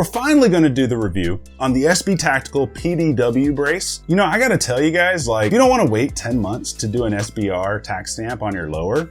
We're finally going to do the review on the SB Tactical PDW brace. You know, I gotta tell you guys, like, you don't want to wait 10 months to do an SBR tack stamp on your lower.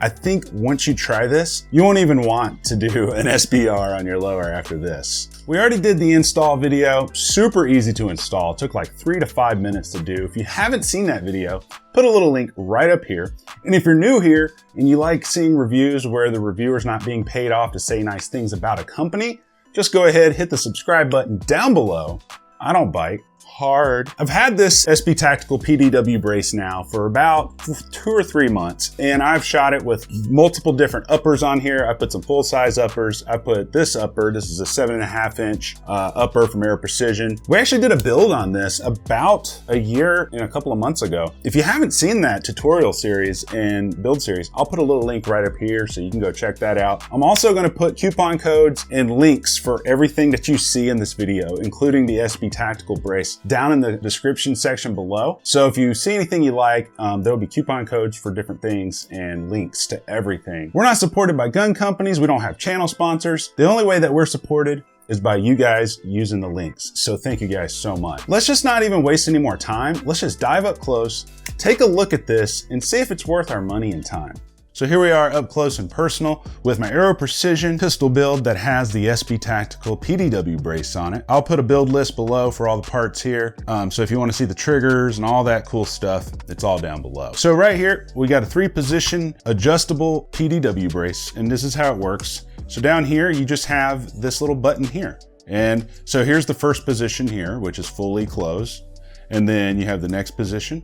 I think once you try this, you won't even want to do an SBR on your lower after this. We already did the install video, super easy to install. It took like 3 to 5 minutes to do. If you haven't seen that video, put a little link right up here. And if you're new here and you like seeing reviews where the reviewer's not being paid off to say nice things about a company, just go ahead, hit the subscribe button down below. I don't bite. Hard. I've had this SB Tactical PDW brace now for about 2 or 3 months, and I've shot it with multiple different uppers on here. I put some full-size uppers. I put this upper. This is a 7.5-inch upper from Air Precision. We actually did a build on this about a year and a couple of months ago. If you haven't seen that tutorial series and build series, I'll put a little link right up here so you can go check that out. I'm also going to put coupon codes and links for everything that you see in this video, including the SB Tactical brace, down in the description section below. So if you see anything you like, there'll be coupon codes for different things and links to everything. We're not supported by gun companies. We don't have channel sponsors. The only way that we're supported is by you guys using the links. So thank you guys so much. Let's just not even waste any more time. Let's just dive up close, take a look at this, and see if it's worth our money and time. So here we are up close and personal with my Aero Precision pistol build that has the SB Tactical PDW brace on it. I'll put a build list below for all the parts here. So if you want to see the triggers and all that cool stuff, it's all down below. So right here, we got a 3-position adjustable PDW brace, and this is how it works. So down here, you just have this little button here. And so here's the first position here, which is fully closed. And then you have the next position.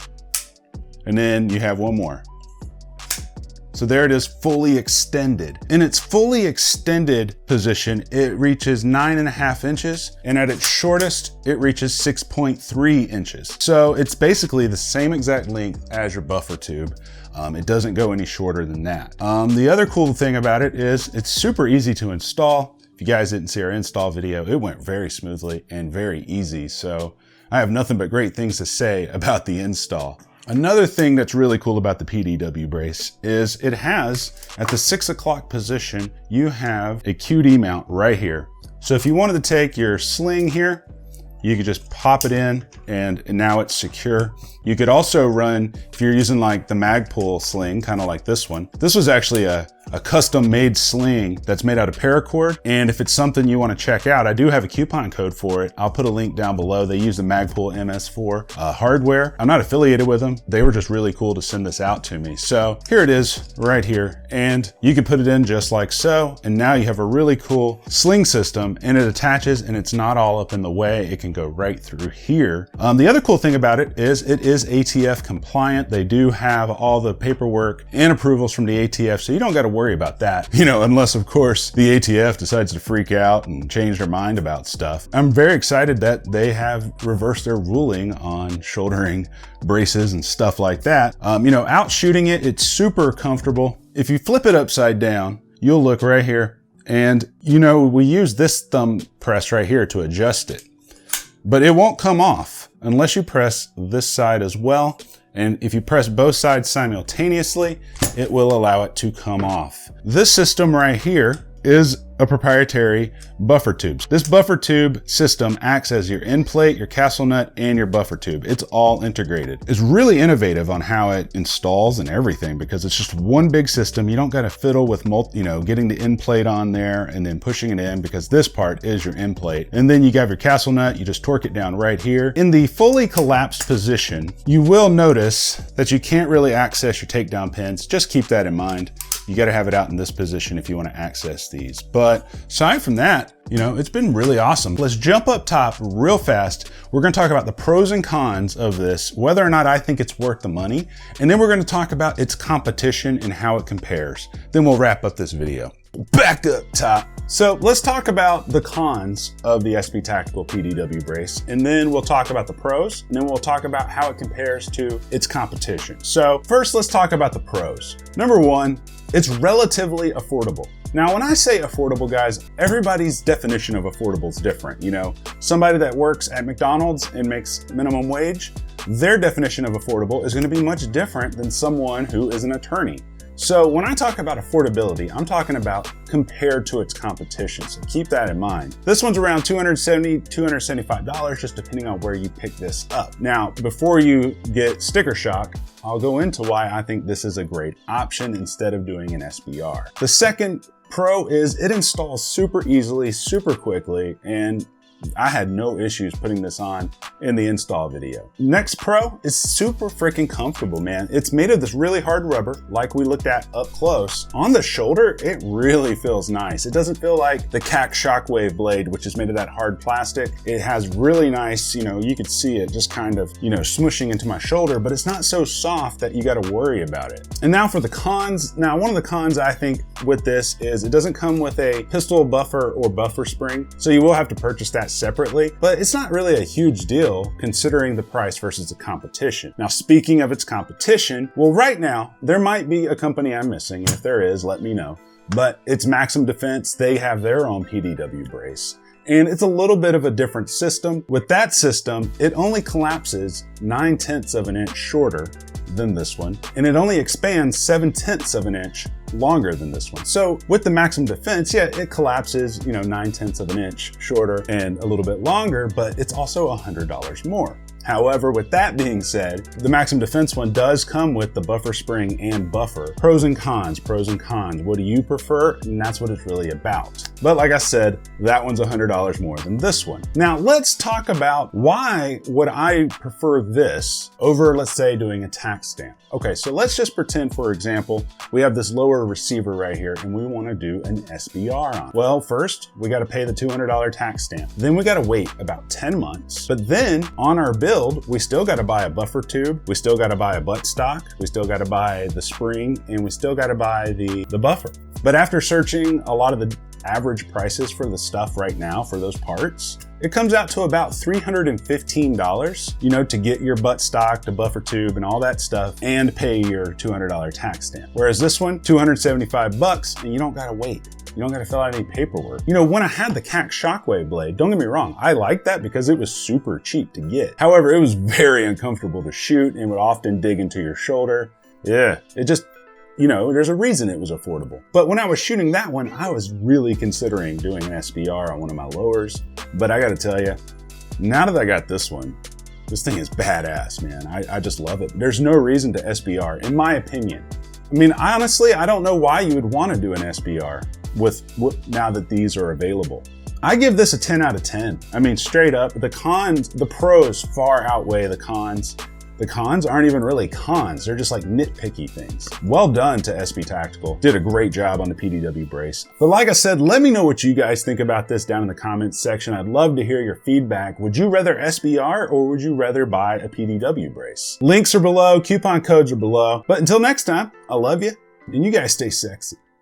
And then you have one more. So there it is, fully extended. In its fully extended position, it reaches 9.5 inches, and at its shortest, it reaches 6.3 inches. So it's basically the same exact length as your buffer tube. It doesn't go any shorter than that. The other cool thing about it is it's super easy to install. If you guys didn't see our install video, it went very smoothly and very easy. So I have nothing but great things to say about the install. Another thing that's really cool about the PDW brace is it has, at the 6 o'clock position, you have a QD mount right here. So if you wanted to take your sling here, you could just pop it in and now it's secure. You could also run, if you're using like the Magpul sling, kind of like this one. This was actually a custom made sling that's made out of paracord. And if it's something you want to check out, I do have a coupon code for it. I'll put a link down below. They use the Magpul MS4 hardware. I'm not affiliated with them. They were just really cool to send this out to me. So here it is right here. And you can put it in just like so. And now you have a really cool sling system, and it attaches and it's not all up in the way. It can go right through here. The other cool thing about it is ATF compliant. They do have all the paperwork and approvals from the ATF. So you don't got to worry about that, you know, unless of course the ATF decides to freak out and change their mind about stuff. I'm very excited that they have reversed their ruling on shouldering braces and stuff like that. You know, out shooting it, it's super comfortable. If you flip it upside down, you'll look right here. And you know, we use this thumb press right here to adjust it, but it won't come off unless you press this side as well. And if you press both sides simultaneously, it will allow it to come off. This system right here is a proprietary buffer tube. This buffer tube system acts as your end plate, your castle nut, and your buffer tube. It's all integrated. It's really innovative on how it installs and everything, because it's just one big system. You don't got to fiddle with getting the end plate on there and then pushing it in, because this part is your end plate. And then you got your castle nut, you just torque it down right here. In the fully collapsed position, you will notice that you can't really access your takedown pins. Just keep that in mind. You got to have it out in this position if you want to access these. But aside from that, you know, it's been really awesome. Let's jump up top real fast. We're going to talk about the pros and cons of this, whether or not I think it's worth the money. And then we're going to talk about its competition and how it compares. Then we'll wrap up this video. Back up top. So let's talk about the cons of the SB Tactical PDW brace, and then we'll talk about the pros, and then we'll talk about how it compares to its competition. So first, let's talk about the pros. Number one, it's relatively affordable. Now, when I say affordable, guys, everybody's definition of affordable is different. You know, somebody that works at McDonald's and makes minimum wage, their definition of affordable is going to be much different than someone who is an attorney. So when I talk about affordability, I'm talking about compared to its competition. So keep that in mind. This one's around $270, $275, just depending on where you pick this up. Now, before you get sticker shock, I'll go into why I think this is a great option instead of doing an SBR. The second pro is it installs super easily, super quickly, and I had no issues putting this on in the install video. Next pro is super freaking comfortable, man. It's made of this really hard rubber, like we looked at up close. On the shoulder, it really feels nice. It doesn't feel like the CAC Shockwave blade, which is made of that hard plastic. It has really nice, you could see it just kind of, smushing into my shoulder, but it's not so soft that you gotta worry about it. And now for the cons. Now, one of the cons I think with this is it doesn't come with a pistol buffer or buffer spring, so you will have to purchase that separately, but it's not really a huge deal considering the price versus the competition. Now, speaking of its competition, well, right now, there might be a company I'm missing, and if there is, let me know, but it's Maximum Defense. They have their own PDW brace, and it's a little bit of a different system. With that system, it only collapses 9/10 of an inch shorter than this one, and it only expands 7/10 of an inch longer than this one. So with the Maximum Defense, yeah, it collapses, 9/10 of an inch shorter and a little bit longer, but it's also $100 more. However, with that being said, the Maximum Defense one does come with the buffer spring and buffer. Pros and cons, pros and cons. What do you prefer? And that's what it's really about. But like I said, that one's $100 more than this one. Now let's talk about why would I prefer this over, let's say, doing a tack stamp. Okay, so let's just pretend, for example, we have this lower receiver right here and we want to do an SBR on. Well, first we got to pay the $200 tack stamp. Then we got to wait about 10 months. But then on our build, we still got to buy a buffer tube. We still got to buy a buttstock. We still got to buy the spring, and we still got to buy the buffer. But after searching a lot of the average prices for the stuff right now for those parts, it comes out to about $315, to get your buttstock, the buffer tube, and all that stuff, and pay your $200 tax stamp. Whereas this one, $275, and you don't gotta wait. You don't gotta fill out any paperwork. When I had the CAC Shockwave blade, don't get me wrong, I liked that because it was super cheap to get. However, it was very uncomfortable to shoot and would often dig into your shoulder. Yeah, it just, there's a reason it was affordable. But when I was shooting that one, I was really considering doing an SBR on one of my lowers. But I gotta tell you, now that I got this one, this thing is badass, man. I just love it. There's no reason to SBR, in my opinion. Honestly, I don't know why you would want to do an SBR now that these are available. I give this a 10 out of 10. Straight up, the pros far outweigh the cons. The cons aren't even really cons. They're just like nitpicky things. Well done to SB Tactical. Did a great job on the PDW brace. But like I said, let me know what you guys think about this down in the comments section. I'd love to hear your feedback. Would you rather SBR or would you rather buy a PDW brace? Links are below, coupon codes are below. But until next time, I love you, and you guys stay sexy.